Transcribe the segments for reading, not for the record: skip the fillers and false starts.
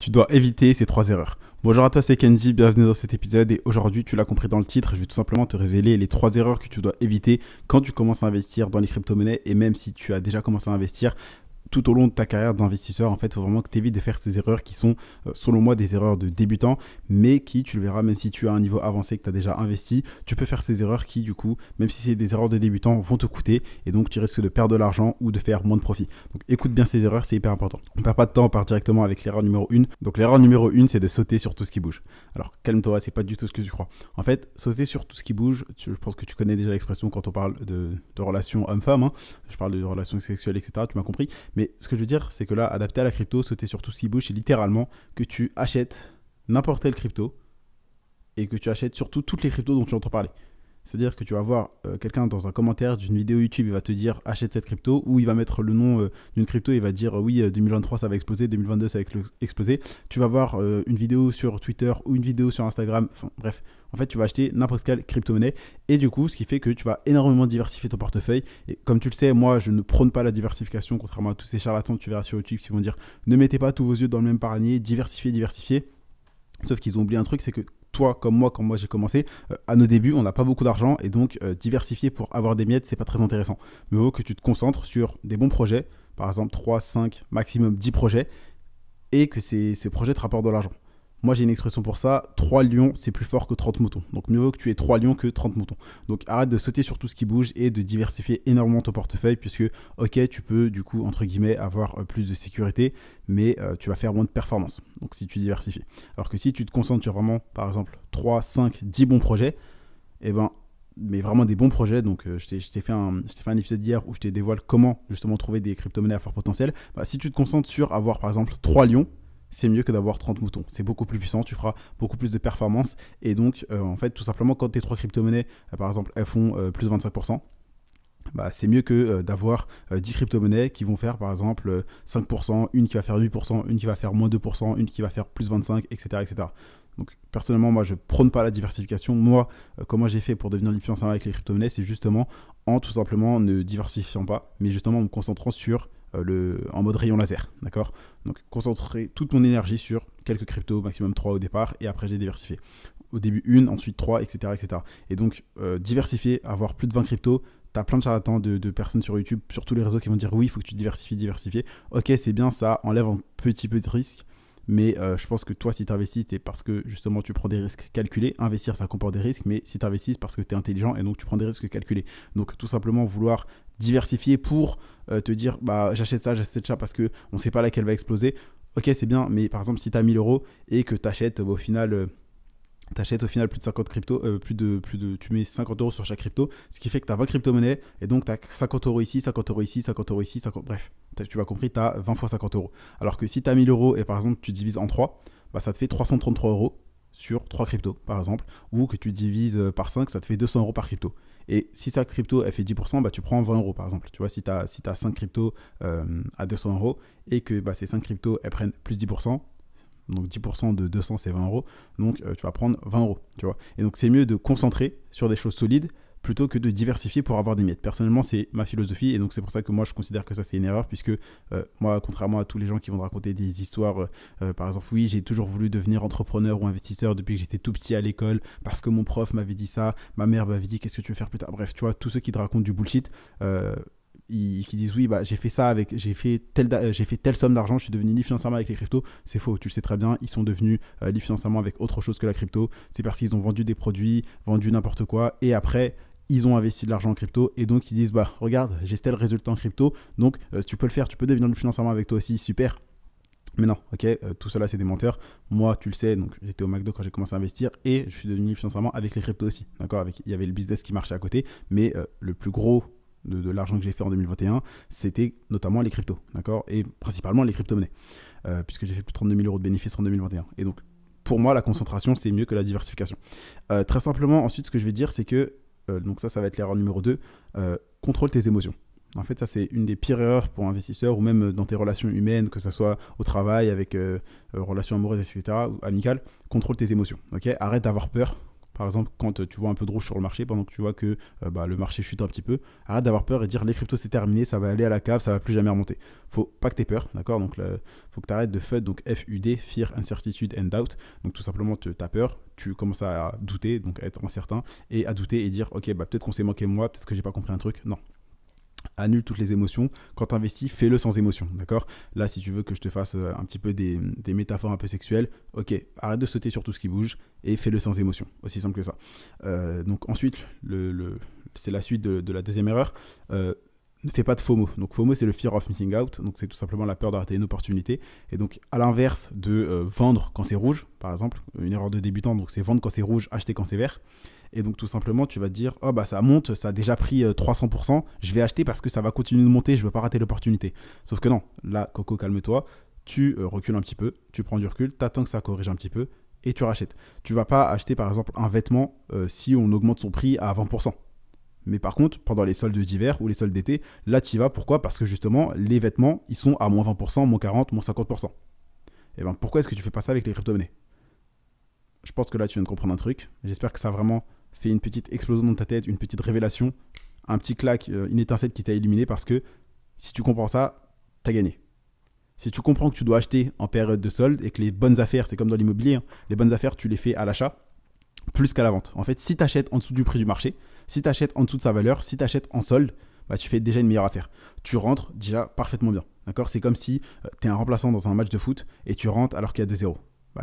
Tu dois éviter ces trois erreurs. Bonjour à toi, c'est Kenzie, bienvenue dans cet épisode et aujourd'hui, tu l'as compris dans le titre, je vais tout simplement te révéler les trois erreurs que tu dois éviter quand tu commences à investir dans les crypto-monnaies et même si tu as déjà commencé à investir tout au long de ta carrière d'investisseur. En fait, il faut vraiment que tu évites de faire ces erreurs qui sont, selon moi, des erreurs de débutant, mais qui, tu le verras, même si tu as un niveau avancé, que tu as déjà investi, tu peux faire ces erreurs qui, du coup, même si c'est des erreurs de débutant, vont te coûter et donc tu risques de perdre de l'argent ou de faire moins de profit. Donc écoute bien ces erreurs, c'est hyper important. On ne perd pas de temps, on part directement avec l'erreur numéro 1. Donc l'erreur numéro 1, c'est de sauter sur tout ce qui bouge. Alors calme-toi, c'est pas du tout ce que tu crois. En fait, sauter sur tout ce qui bouge, je pense que tu connais déjà l'expression quand on parle de relations homme-femme, hein. Je parle de relations sexuelles, etc. Tu m'as compris. Mais ce que je veux dire, c'est que là, adapté à la crypto, sauter sur tout ce qui bouge, c'est littéralement que tu achètes n'importe quelle crypto et que tu achètes surtout toutes les cryptos dont tu entends parler. C'est-à-dire que tu vas voir quelqu'un dans un commentaire d'une vidéo YouTube, il va te dire achète cette crypto, ou il va mettre le nom d'une crypto et il va dire oui, 2023 ça va exploser, 2022 ça va exploser. Tu vas voir une vidéo sur Twitter ou une vidéo sur Instagram, enfin bref. En fait, tu vas acheter n'importe quelle crypto-monnaie et du coup, ce qui fait que tu vas énormément diversifier ton portefeuille. Et comme tu le sais, moi, je ne prône pas la diversification, contrairement à tous ces charlatans que tu verras sur YouTube qui vont dire ne mettez pas tous vos yeux dans le même panier, diversifiez. Sauf qu'ils ont oublié un truc, c'est que toi, comme moi j'ai commencé, à nos débuts, on n'a pas beaucoup d'argent et donc diversifier pour avoir des miettes, c'est pas très intéressant. Mais il vaut que tu te concentres sur des bons projets, par exemple 3, 5, maximum 10 projets, et que ces projets te rapportent de l'argent. Moi, j'ai une expression pour ça, 3 lions, c'est plus fort que 30 moutons. Donc, mieux vaut que tu aies 3 lions que 30 moutons. Donc, arrête de sauter sur tout ce qui bouge et de diversifier énormément ton portefeuille puisque, ok, tu peux, du coup, entre guillemets, avoir plus de sécurité, mais tu vas faire moins de performance. Donc, si tu diversifies. Alors que si tu te concentres sur vraiment, par exemple, 3, 5, 10 bons projets, eh ben, mais vraiment des bons projets. Donc, je t'ai fait un épisode hier où je te dévoile comment, justement, trouver des crypto-monnaies à fort potentiel. Bah, si tu te concentres sur avoir, par exemple, 3 lions, c'est mieux que d'avoir 30 moutons. C'est beaucoup plus puissant, tu feras beaucoup plus de performance. Et donc, en fait, tout simplement, quand tes 3 crypto-monnaies, par exemple, elles font plus de 25%, bah, c'est mieux que d'avoir 10 crypto-monnaies qui vont faire, par exemple, 5%, une qui va faire 8%, une qui va faire moins 2%, une qui va faire plus 25%, etc. etc. Donc, personnellement, moi, je prône pas la diversification. Moi, comment j'ai fait pour devenir libre avec les crypto-monnaies, c'est justement en tout simplement ne diversifiant pas, mais justement en me concentrant sur en mode rayon laser, d'accord? Donc, concentrer toute mon énergie sur quelques cryptos, maximum 3 au départ, et après j'ai diversifié. Au début une, ensuite 3, etc. etc. Et donc, diversifier, avoir plus de 20 cryptos, tu as plein de charlatans de personnes sur YouTube, sur tous les réseaux qui vont dire oui, il faut que tu diversifies. Ok, c'est bien, ça enlève un petit peu de risque, mais je pense que toi, si tu investis, c'est parce que justement tu prends des risques calculés. Investir, ça comporte des risques, mais si tu investis, c'est parce que tu es intelligent et donc tu prends des risques calculés. Donc tout simplement vouloir diversifier pour te dire bah, j'achète ça parce qu'on ne sait pas laquelle va exploser. Ok, c'est bien, mais par exemple, si tu as 1000 euros et que tu achètes au final... plus de 50 cryptos, tu mets 50 euros sur chaque crypto, ce qui fait que tu as 20 crypto-monnaies et donc tu as 50 euros ici, 50 euros ici, 50 euros ici, bref, tu m'as compris, tu as 20 fois 50 euros. Alors que si tu as 1000 euros et par exemple tu divises en 3, bah, ça te fait 333 euros sur 3 cryptos par exemple, ou que tu divises par 5, ça te fait 200 euros par crypto. Et si chaque crypto elle fait 10%, bah, tu prends 20 euros par exemple. Tu vois, si tu as 5 cryptos à 200 euros et que bah, ces 5 cryptos elles prennent plus 10%, donc 10% de 200 c'est 20 euros, donc tu vas prendre 20 euros, tu vois. Et donc c'est mieux de concentrer sur des choses solides plutôt que de diversifier pour avoir des miettes. Personnellement, c'est ma philosophie et donc c'est pour ça que moi je considère que ça c'est une erreur puisque moi, contrairement à tous les gens qui vont te raconter des histoires, par exemple, oui, j'ai toujours voulu devenir entrepreneur ou investisseur depuis que j'étais tout petit à l'école parce que mon prof m'avait dit ça, ma mère m'avait dit qu'est-ce que tu veux faire plus tard. Bref, tu vois, tous ceux qui te racontent du bullshit, qui disent oui, bah, j'ai fait telle somme d'argent, je suis devenu libre financièrement avec les cryptos. C'est faux, tu le sais très bien, ils sont devenus libres financièrement avec autre chose que la crypto. C'est parce qu'ils ont vendu des produits, vendu n'importe quoi et après ils ont investi de l'argent en crypto et donc ils disent bah regarde, j'ai tel résultat en crypto, donc tu peux le faire, tu peux devenir libre financièrement avec toi aussi, super. Mais non, ok, tout cela c'est des menteurs. Moi, tu le sais, donc j'étais au McDo quand j'ai commencé à investir et je suis devenu libre financièrement avec les cryptos aussi, d'accord. Il y avait le business qui marchait à côté, mais le plus gros de l'argent que j'ai fait en 2021, c'était notamment les cryptos, d'accord, et principalement les crypto-monnaies, puisque j'ai fait plus de 32 000 euros de bénéfices en 2021. Et donc, pour moi, la concentration, c'est mieux que la diversification. Très simplement, ensuite, ce que je vais dire, c'est que, donc ça va être l'erreur numéro 2, contrôle tes émotions. En fait, ça, c'est une des pires erreurs pour investisseurs ou même dans tes relations humaines, que ce soit au travail, avec relations amoureuses, etc., ou amicales. Contrôle tes émotions, ok. Arrête d'avoir peur. Par exemple, quand tu vois un peu de rouge sur le marché, pendant que tu vois que le marché chute un petit peu, arrête d'avoir peur et dire les cryptos c'est terminé, ça va aller à la cave, ça va plus jamais remonter. Faut pas que tu aies peur, d'accord? Donc faut que tu arrêtes de FUD, donc FUD, Fear, Uncertainty and Doubt. Donc tout simplement, tu as peur, tu commences à douter, donc à être incertain, et à douter et dire ok, peut-être qu'on s'est moqué de moi, peut-être que j'ai pas compris un truc. Non. Annule toutes les émotions. Quand tu investis, fais-le sans émotion, d'accord? Là, si tu veux que je te fasse un petit peu des métaphores un peu sexuelles, ok, arrête de sauter sur tout ce qui bouge et fais-le sans émotion. Aussi simple que ça. Donc ensuite, c'est la suite de la deuxième erreur. Ne fais pas de FOMO. Donc FOMO, c'est le fear of missing out. Donc c'est tout simplement la peur de rater une opportunité. Et donc à l'inverse de vendre quand c'est rouge, par exemple, une erreur de débutant, donc c'est vendre quand c'est rouge, acheter quand c'est vert. Et donc tout simplement, tu vas te dire, oh ça monte, ça a déjà pris 300%, je vais acheter parce que ça va continuer de monter, je ne veux pas rater l'opportunité. Sauf que non, là, Coco, calme-toi, tu recules un petit peu, tu prends du recul, tu attends que ça corrige un petit peu et tu rachètes. Tu ne vas pas acheter par exemple un vêtement si on augmente son prix à 20%. Mais par contre, pendant les soldes d'hiver ou les soldes d'été, là tu y vas. Pourquoi? Parce que justement, les vêtements, ils sont à moins 20%, moins 40%, moins 50%. Et bien pourquoi est-ce que tu fais pas ça avec les crypto-monnaies? Je pense que là tu viens de comprendre un truc. J'espère que ça a vraiment fait une petite explosion dans ta tête, une petite révélation, un petit claque, une étincelle qui t'a illuminé, parce que si tu comprends ça, t'as gagné. Si tu comprends que tu dois acheter en période de solde et que les bonnes affaires, c'est comme dans l'immobilier, les bonnes affaires, tu les fais à l'achat plus qu'à la vente. En fait, si tu achètes en dessous du prix du marché, si tu achètes en dessous de sa valeur, si tu achètes en solde, tu fais déjà une meilleure affaire. Tu rentres déjà parfaitement bien. D'accord? C'est comme si tu es un remplaçant dans un match de foot et tu rentres alors qu'il y a 2-0.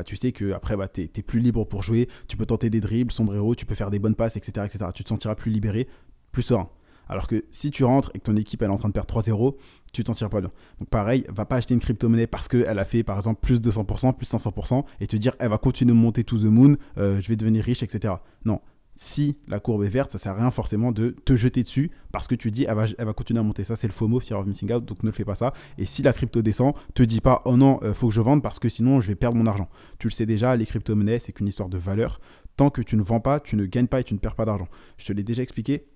Tu sais qu'après, tu es plus libre pour jouer, tu peux tenter des dribbles, sombrero, tu peux faire des bonnes passes, etc., etc. Tu te sentiras plus libéré, plus serein. Alors que si tu rentres et que ton équipe elle est en train de perdre 3-0, tu t'en tires pas bien. Donc pareil, va pas acheter une crypto-monnaie parce qu'elle a fait par exemple plus 200%, plus 500% et te dire elle va continuer de monter to the moon, je vais devenir riche, etc. Non. Si la courbe est verte, ça sert à rien forcément de te jeter dessus parce que tu dis elle va continuer à monter. Ça, c'est le FOMO, Fear of Missing Out, donc ne le fais pas ça. Et si la crypto descend, te dis pas oh non, faut que je vende parce que sinon je vais perdre mon argent. Tu le sais déjà, les crypto-monnaies, c'est qu'une histoire de valeur. Tant que tu ne vends pas, tu ne gagnes pas et tu ne perds pas d'argent. Je te l'ai déjà expliqué.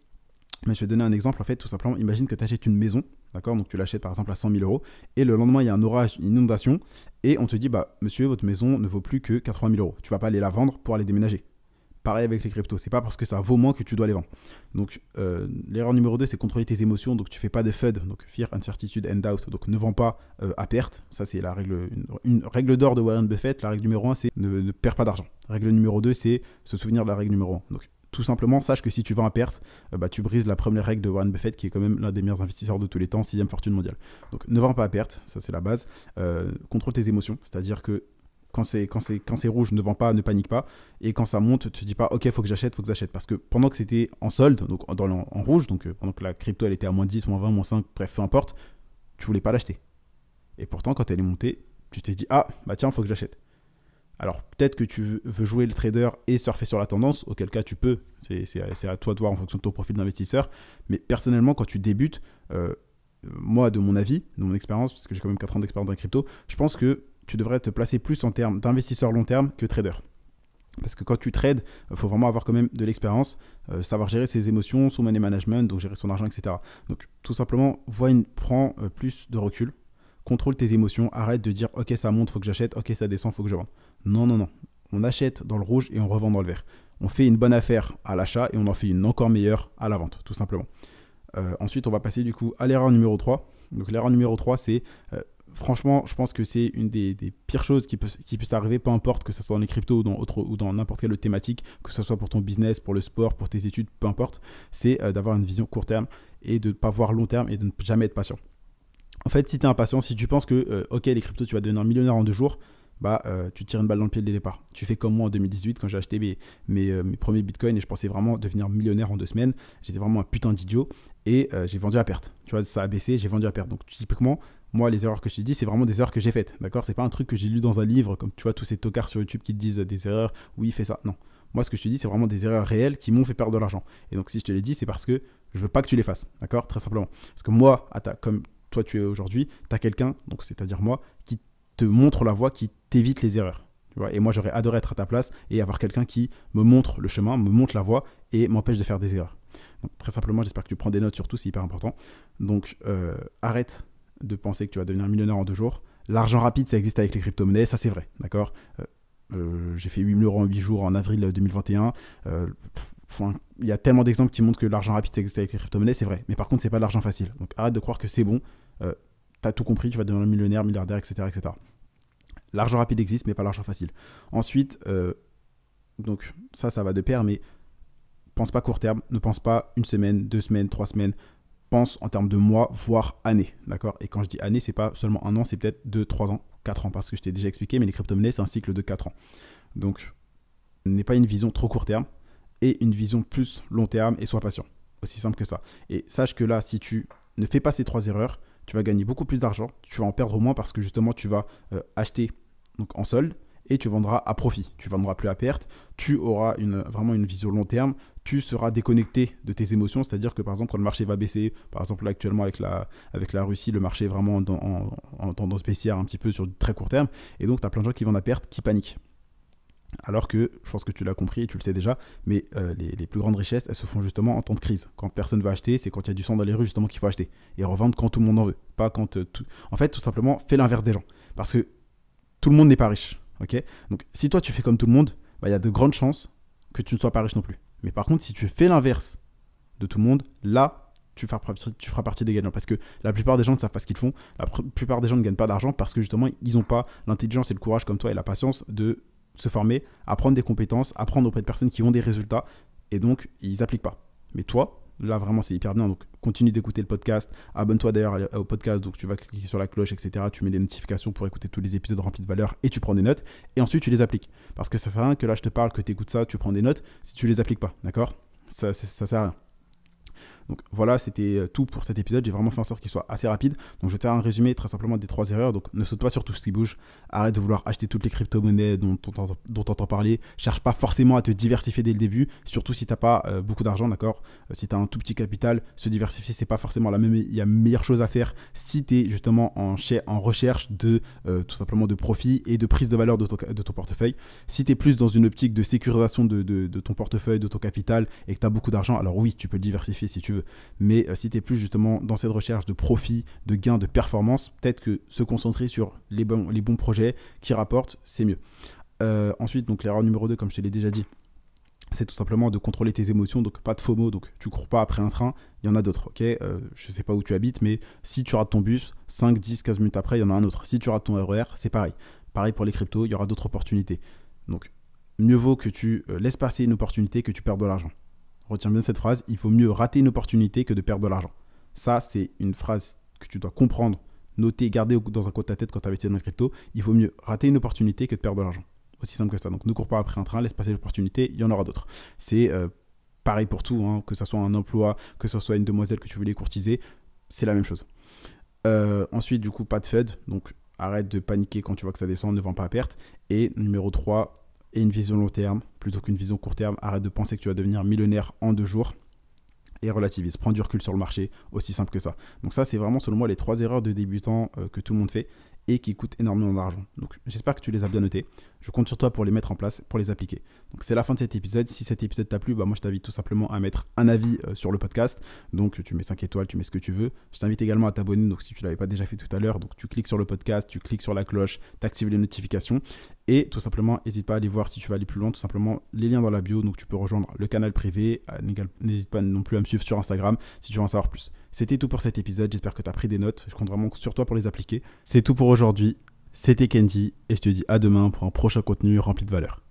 Mais je vais te donner un exemple, en fait, tout simplement, imagine que tu achètes une maison, d'accord? Donc tu l'achètes par exemple à 100 000 euros, et le lendemain il y a un orage, une inondation, et on te dit, monsieur, votre maison ne vaut plus que 80 000 euros. Tu vas pas aller la vendre pour aller déménager. Pareil avec les cryptos, c'est pas parce que ça vaut moins que tu dois les vendre. Donc l'erreur numéro 2, c'est contrôler tes émotions, donc tu fais pas de FUD, donc Fear, Uncertainty and Doubt, donc ne vends pas à perte. Ça c'est la règle, une règle d'or de Warren Buffett. La règle numéro 1, c'est ne perds pas d'argent. Règle numéro 2, c'est se souvenir de la règle numéro 1. Donc tout simplement, sache que si tu vends à perte, tu brises la première règle de Warren Buffett, qui est quand même l'un des meilleurs investisseurs de tous les temps, 6e fortune mondiale. Donc ne vends pas à perte, ça c'est la base. Contrôle tes émotions, c'est-à-dire que quand c'est rouge, ne vends pas, ne panique pas. Et quand ça monte, tu te dis pas ok, faut que j'achète. Parce que pendant que c'était en solde, donc en rouge, donc pendant que la crypto elle était à moins 10, moins 20, moins 5, bref, peu importe, tu voulais pas l'acheter. Et pourtant, quand elle est montée, tu t'es dit tiens, faut que j'achète. Alors peut-être que tu veux jouer le trader et surfer sur la tendance, auquel cas tu peux, c'est à toi de voir en fonction de ton profil d'investisseur. Mais personnellement, quand tu débutes, moi de mon avis, de mon expérience, parce que j'ai quand même 4 ans d'expérience dans la crypto, je pense que tu devrais te placer plus en termes d'investisseur long terme que trader. Parce que quand tu trades, il faut vraiment avoir quand même de l'expérience, savoir gérer ses émotions, son money management, donc gérer son argent, etc. Donc tout simplement, prends plus de recul, contrôle tes émotions, arrête de dire ok ça monte, faut que j'achète, ok ça descend, faut que je vende. Non. On achète dans le rouge et on revend dans le vert. On fait une bonne affaire à l'achat et on en fait une encore meilleure à la vente, tout simplement. Ensuite, on va passer du coup à l'erreur numéro 3. Donc l'erreur numéro 3, c'est... franchement, je pense que c'est une des pires choses qui puisse arriver, peu importe que ce soit dans les cryptos ou dans n'importe quelle autre thématique, que ce soit pour ton business, pour le sport, pour tes études, peu importe, c'est d'avoir une vision court terme et de ne pas voir long terme et de ne jamais être patient. En fait, si tu es impatient, si tu penses que ok, les cryptos, tu vas devenir millionnaire en 2 jours, tu tires une balle dans le pied dès le départ. Tu fais comme moi en 2018 quand j'ai acheté mes premiers bitcoins et je pensais vraiment devenir millionnaire en 2 semaines. J'étais vraiment un putain d'idiot et j'ai vendu à perte. Tu vois, ça a baissé, j'ai vendu à perte. Donc typiquement, moi, les erreurs que je te dis, c'est vraiment des erreurs que j'ai faites. D'accord? C'est pas un truc que j'ai lu dans un livre, comme tu vois, tous ces tocards sur YouTube qui te disent des erreurs, oui, fais ça. Non. Moi, ce que je te dis, c'est vraiment des erreurs réelles qui m'ont fait perdre de l'argent. Et donc, si je te l'ai dit, c'est parce que je veux pas que tu les fasses. D'accord? Très simplement. Parce que moi, comme toi, tu es aujourd'hui, tu as quelqu'un, donc c'est-à-dire moi, qui te montre la voie, qui t'évite les erreurs. Tu vois? Et moi, j'aurais adoré être à ta place et avoir quelqu'un qui me montre le chemin, me montre la voie et m'empêche de faire des erreurs. Donc, très simplement, j'espère que tu prends des notes surtout, c'est hyper important. Donc, arrête de penser que tu vas devenir millionnaire en 2 jours. L'argent rapide, ça existe avec les crypto-monnaies, ça c'est vrai, d'accord? J'ai fait 8 000 € en 8 jours en avril 2021. Il y a tellement d'exemples qui montrent que l'argent rapide ça existe avec les crypto-monnaies, c'est vrai. Mais par contre, c'est pas de l'argent facile. Donc arrête de croire que c'est bon. T'as tout compris, tu vas devenir millionnaire, milliardaire, etc., etc. L'argent rapide existe, mais pas l'argent facile. Ensuite, donc ça va de pair, mais pense pas court terme. Ne pense pas 1 semaine, 2 semaines, 3 semaines. Pense en termes de mois, voire années, d'accord? Et quand je dis années, c'est pas seulement 1 an, c'est peut-être 2, 3 ans, 4 ans, parce que je t'ai déjà expliqué, mais les crypto-monnaies, c'est un cycle de 4 ans. Donc, n'aie pas une vision trop court terme et une vision plus long terme et sois patient. Aussi simple que ça. Et sache que là, si tu ne fais pas ces 3 erreurs, tu vas gagner beaucoup plus d'argent, tu vas en perdre moins parce que justement, tu vas acheter donc, en solde et tu vendras à profit. Tu vendras plus à perte, tu auras vraiment une vision long terme, tu seras déconnecté de tes émotions, c'est-à-dire que par exemple quand le marché va baisser, par exemple là actuellement avec la Russie, le marché est vraiment en tendance baissière un petit peu sur du très court terme, et donc tu as plein de gens qui vendent à perte, qui paniquent. Alors que, je pense que tu l'as compris et tu le sais déjà, mais les plus grandes richesses, elles se font justement en temps de crise. Quand personne ne veut acheter, c'est quand il y a du sang dans les rues justement qu'il faut acheter. Et revendre quand tout le monde en veut. Pas quand En fait, tout simplement, fais l'inverse des gens. Parce que tout le monde n'est pas riche. Okay, donc si toi tu fais comme tout le monde, il y a de grandes chances que tu ne sois pas riche non plus. Mais par contre, si tu fais l'inverse de tout le monde, là, tu feras partie des gagnants. Parce que la plupart des gens ne savent pas ce qu'ils font. La plupart des gens ne gagnent pas d'argent parce que justement, ils n'ont pas l'intelligence et le courage comme toi et la patience de se former, apprendre des compétences, apprendre auprès de personnes qui ont des résultats. Et donc, ils n'appliquent pas. Mais toi, là, vraiment, c'est hyper bien. Donc, continue d'écouter le podcast. Abonne-toi d'ailleurs au podcast. Donc, tu vas cliquer sur la cloche, etc. Tu mets les notifications pour écouter tous les épisodes remplis de valeur et tu prends des notes. Et ensuite, tu les appliques. Parce que ça sert à rien que là, je te parle, que tu écoutes ça, tu prends des notes si tu les appliques pas. D'accord ? Ça sert à rien. Donc voilà, c'était tout pour cet épisode. J'ai vraiment fait en sorte qu'il soit assez rapide. Donc je vais te faire un résumé très simplement des 3 erreurs. Donc ne saute pas sur tout ce qui bouge. Arrête de vouloir acheter toutes les crypto-monnaies dont tu entends parler. Cherche pas forcément à te diversifier dès le début, surtout si tu n'as pas beaucoup d'argent, d'accord. Si tu as un tout petit capital, se diversifier, c'est pas forcément il y a meilleure chose à faire si tu es justement en recherche de tout simplement de profit et de prise de valeur de ton portefeuille. Si tu es plus dans une optique de sécurisation de ton portefeuille, de ton capital et que tu as beaucoup d'argent, alors oui, tu peux le diversifier si tu veux. Mais si tu es plus justement dans cette recherche de profit, de gain, de performance, peut-être que se concentrer sur les bons projets qui rapportent, c'est mieux. Ensuite, donc l'erreur numéro 2, comme je te l'ai déjà dit, c'est tout simplement de contrôler tes émotions, donc pas de FOMO, donc tu cours pas après un train, il y en a d'autres, ok. Je sais pas où tu habites, mais si tu rates ton bus, 5, 10, 15 minutes après, il y en a un autre. Si tu rates ton RER, c'est pareil. Pareil pour les cryptos, il y aura d'autres opportunités. Donc, mieux vaut que tu laisses passer une opportunité que tu perds de l'argent. Retiens bien cette phrase, il vaut mieux rater une opportunité que de perdre de l'argent. Ça, c'est une phrase que tu dois comprendre, noter, garder dans un coin de ta tête quand tu investis dans la crypto. Il vaut mieux rater une opportunité que de perdre de l'argent. Aussi simple que ça. Donc ne cours pas après un train, laisse passer l'opportunité, il y en aura d'autres. C'est pareil pour tout, hein, que ce soit un emploi, que ce soit une demoiselle que tu voulais courtiser, c'est la même chose. Ensuite, du coup, pas de FUD, donc arrête de paniquer quand tu vois que ça descend, ne vends pas à perte. Et numéro 3, et une vision long terme plutôt qu'une vision court terme. Arrête de penser que tu vas devenir millionnaire en 2 jours et relativise. Prends du recul sur le marché, aussi simple que ça. Donc ça, c'est vraiment selon moi les 3 erreurs de débutants que tout le monde fait et qui coûtent énormément d'argent. Donc j'espère que tu les as bien notées. Je compte sur toi pour les mettre en place, pour les appliquer. Donc c'est la fin de cet épisode. Si cet épisode t'a plu, moi je t'invite tout simplement à mettre un avis sur le podcast. Donc tu mets 5 étoiles, tu mets ce que tu veux. Je t'invite également à t'abonner. Donc si tu ne l'avais pas déjà fait tout à l'heure, donc tu cliques sur le podcast, tu cliques sur la cloche, tu actives les notifications. Et tout simplement, n'hésite pas à aller voir si tu vas aller plus loin. Tout simplement, les liens dans la bio. Donc tu peux rejoindre le canal privé. N'hésite pas non plus à me suivre sur Instagram si tu veux en savoir plus. C'était tout pour cet épisode. J'espère que tu as pris des notes. Je compte vraiment sur toi pour les appliquer. C'est tout pour aujourd'hui. C'était Kenji et je te dis à demain pour un prochain contenu rempli de valeur.